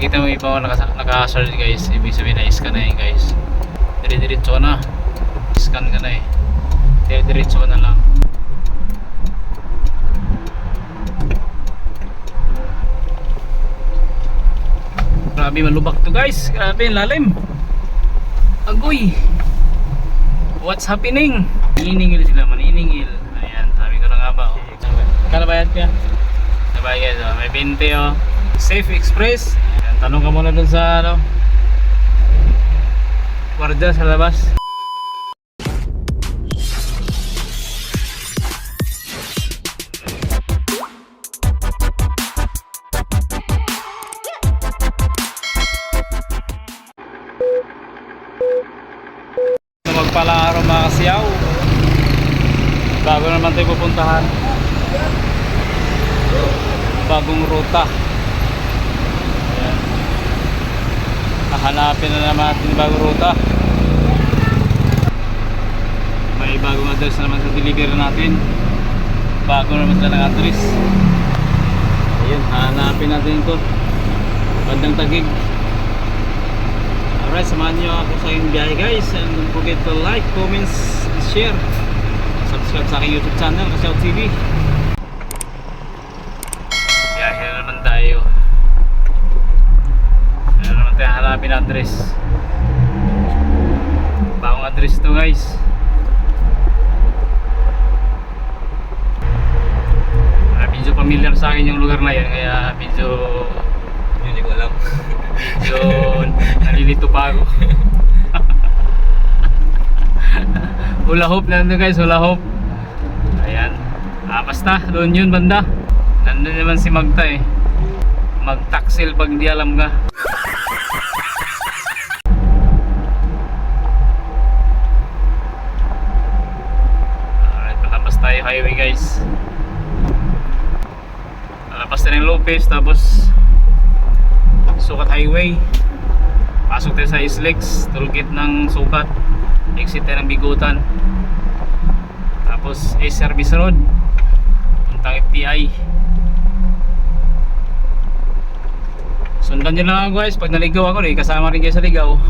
makita mo iba naka-hazard guys, ibig sabihin na scan na yun guys. Dire-diretso na, scan ka na eh, dire-diretso ka na lang. Grabe malubak to guys, grabe lalim. Agoy, what's happening? Maniningil sila, maniningil. Ayan, sabi ko na nga ba, kala bayad ka? Nabayad, may 20 oh. Safe Express. Ayan, tanong ka muna dun sa ano, guardia sa labas. Magpalaro mga kasiyaw, bago naman tayo pupuntahan, bagong ruta. Ayan, hahanapin na naman natin yung bagong ruta. May bagong address na naman sa delivery natin, bago naman sila ng address. Ayan, hahanapin natin ito, bandang Taguig. Alright, samahan nyo ako sa aking biyahe guys, and don't forget to like, comments, share, subscribe sa aking YouTube channel, Kasiyaw TV. Biyahe na naman tayo. Ano naman tayo hanapin address, bagong address to guys. Medyo familiar sa akin yung lugar na yun, kaya medyo hindi ko alam. Medyo nalilito pa ako. Hula hoop na nandun guys, hula hoop. Ayan, basta doon yun banda. Nandun naman si Magta eh, magtaksil pag di alam ka. Alright, palabas tayo highway guys. Palabas tayo ng Lopez, tapos Sukat Highway, pasok tayo sa Islex, tollgate ng Sukat, exit tayo ng Bigutan, tapos A-Service Road puntang FTI. Sundan nyo lang ako guys, pag naligaw ako eh, kasama rin kayo sa ligaw.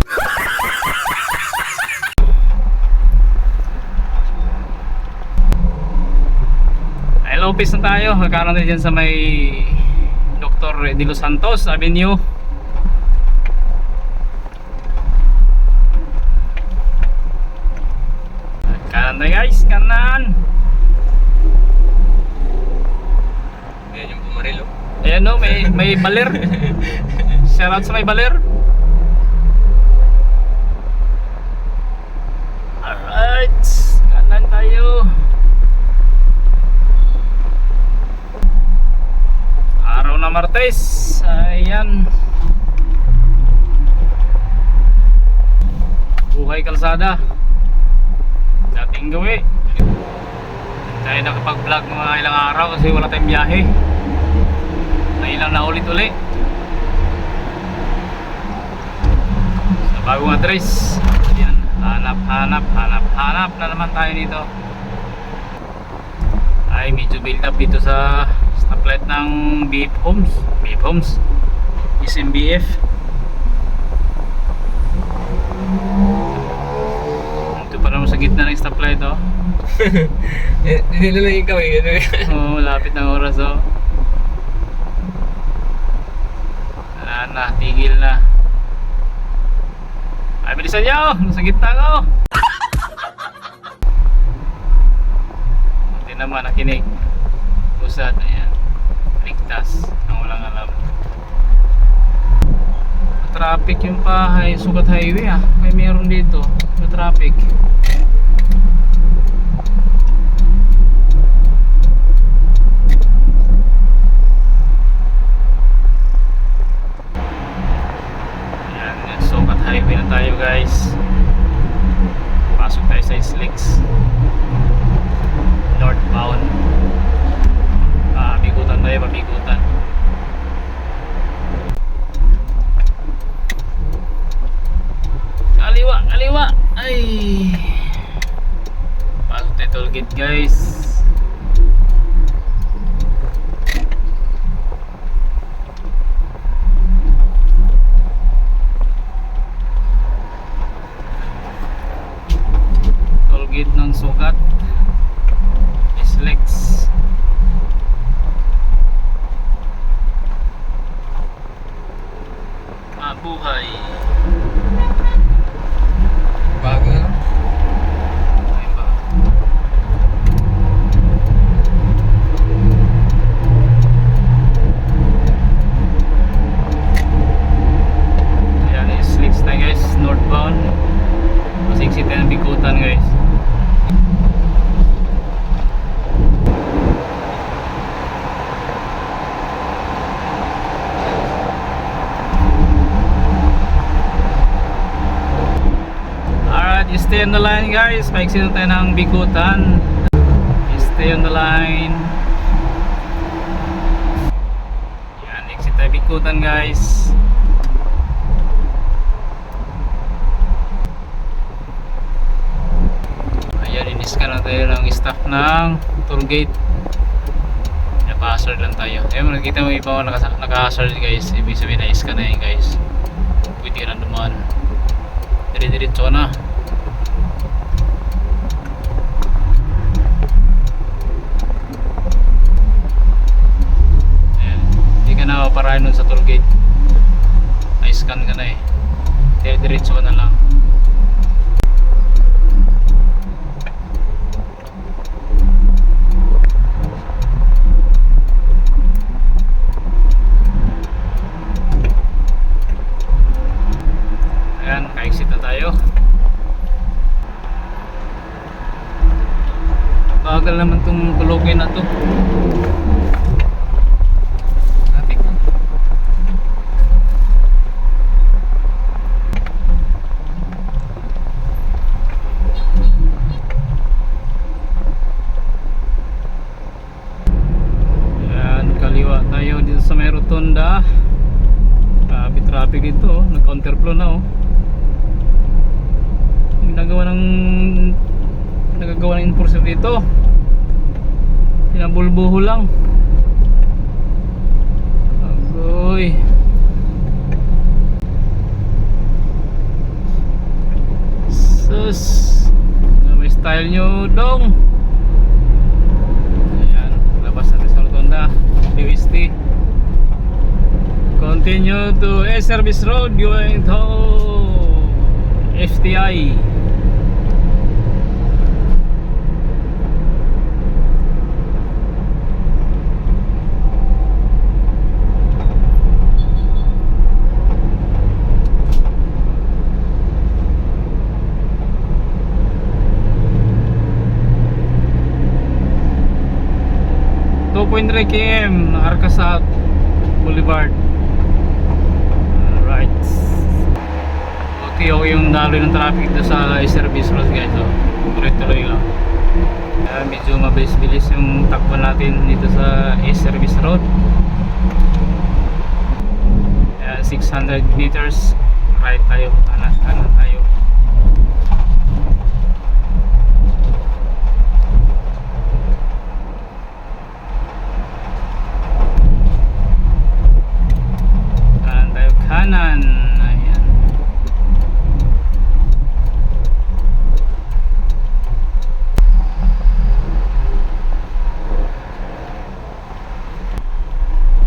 Ay, Lopez na tayo, kakaroon tayo dyan sa may Dr. De Los Santos Avenue. Kanan tayo guys, kanan. Ayan yung bumaril oh. Ayan no, may baler. Shout out sa may baler. Alright, kanan tayo. Araw na Martes. Ayan, buhay kalsada, dating gawi. Tayo nakapag-vlog mga ilang araw kasi wala tayong biyahe. Nailang na ulit-uli sa bagong address. Ayan, hanap na naman tayo dito. Ay, medyo build up dito sa stoplight ng BF Homes SMBF. Ito pa naman sa gitna ng stoplight oh. Hindi na lang ikaw eh. Oo, lapit ng oras oh. Wala na, tigil na. Ay, bilisan nyo! Nasa gitna ko! Hindi naman nakinig. Usad, ayan. Ligtas, ang walang alam. Traffic yung Sukat Highway ah. May meron dito na traffic. Ayan, Sukat Highway na tayo guys. Pasok tayo sa Islex, northbound. Bigutan tayo, pabigutan. Kaliwa. Ay, pasok tayo tollgate guys. buhay. Bago na. Ay ba? Ayan, slits tayo guys, northbound. Masiksi tayo ng Bikutan guys. Alright, stay on the line guys. Maiksi na tayo ng Bikutan. Stay on the line. Yan, exit tayo Bikutan guys. Ayan, iniskan na tayo ng staff ng toll gate. Naka-hazard lang tayo. Ayun, nakikita mo iba naka-hazard guys. Ibig sabihin na iskan na yun guys. Pwede ka na dumaan. Dire-diretso ka na. Ayan, hindi ka na paparahin nun sa toll gate. Na-scan ka na eh. Dire-diretso ka na lang. Ayan, naka-exit na tayo. Bagal naman itong tulogin na to. Atik na. Ayan, kaliwa tayo dito sa may rotonda. Grabe traffic dito, nag-counterflow na oh. Nagagawa ng enforcer dito. Pinabulbuho lang. Agoy. Sus. May style nyo dong. Ayan, labas natin sa rotonda. DWST. Continue to Service Road going to FTI. km Arcasat Boulevard. Alright. Okay yung daloy ng traffic dito sa service road guys. So, tuloy-tuloy lang. Medyo mabilis-bilis yung takbo natin dito sa service road. 600 meters right tayo, kanan tayo. Kanan. Ayan.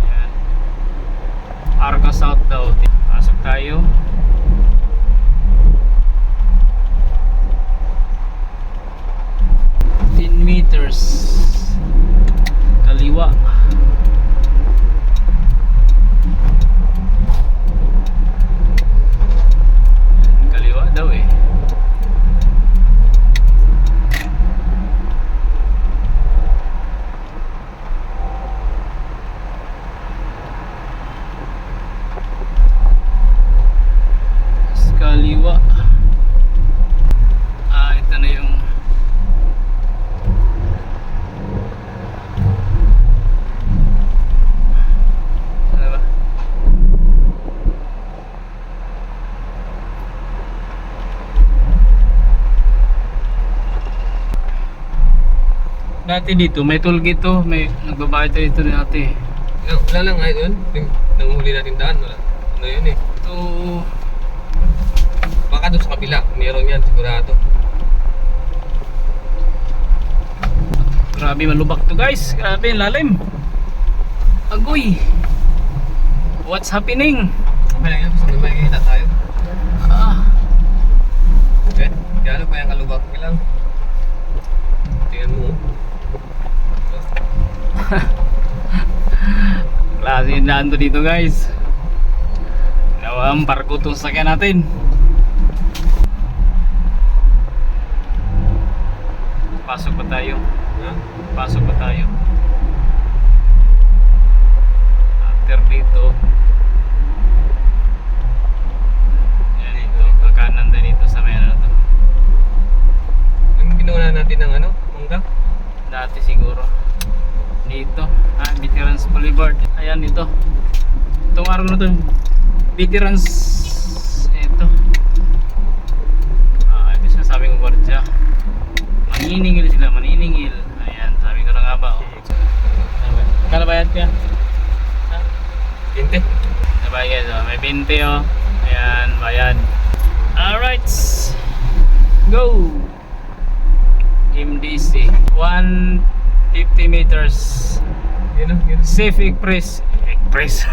Ayan. Arca South daw. Pasok tayo. Meters kaliwa. Daw eh. Kaliwa. Ito na yung ano ba? Dati dito, may tollgate to, may nagbabayad tayo dito dati. Wala lang ngayon, yung nanguhuli natin daan, wala. Ano yun eh. Ito, Baka doon sa kabila, meron yan, sigurado. grabe malubak to guys, grabe lalim. Agoy. What's happening? Okay lang yan, basta may makikita tayo. Ah. Okay? Kaya ano pa yung kalubak ka lang. Tingnan mo. Klase yung daan to dito guys. Nawang parko itong sakyan natin. Pasok pa tayo. Ha? Pasok pa tayo. After dito. Yan dito. Kakanan din dito sa may ano to. Ang ginawa natin ng ano? Mangga? Dati siguro. Dito. Veterans Boulevard. Ayan dito. Itong araw na to. Veterans. Ito. Ito sinasabi ko gwardiya. Maniningil sila. Maniningil. Ayan. Sabi ko na nga ba. Kala bayad ka? Ha? 20. Nabayad guys. May 20 oh. Ayan. Bayad. Alright. Go. MDC 150 meters. Yun o, yun. Safe Express. Express.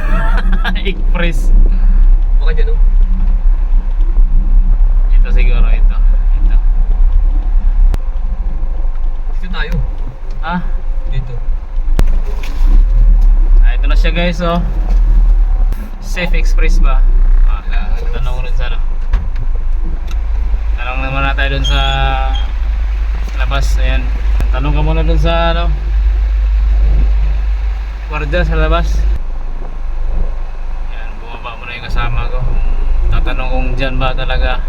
Express. Baka dyan o. Ito siguro ito. Ito. Dito tayo. Ah, Dito. ito na siya guys oh. Safe Express ba? Tanong rin sana. Tanong naman natin dun sa labas. Ayan. Tanong ka muna dun sa ano. Guardia sa labas. Yan, bumaba mo na yung kasama ko. Tatanong kung dyan ba talaga.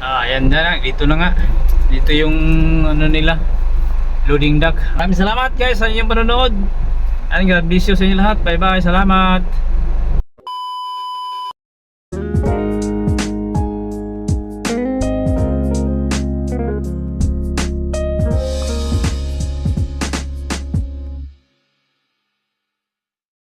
Ayan na, dito na nga. Dito yung ano nila, loading dock. Maraming salamat guys sa inyong panonood. And God bless you sa inyo lahat. Bye bye, salamat.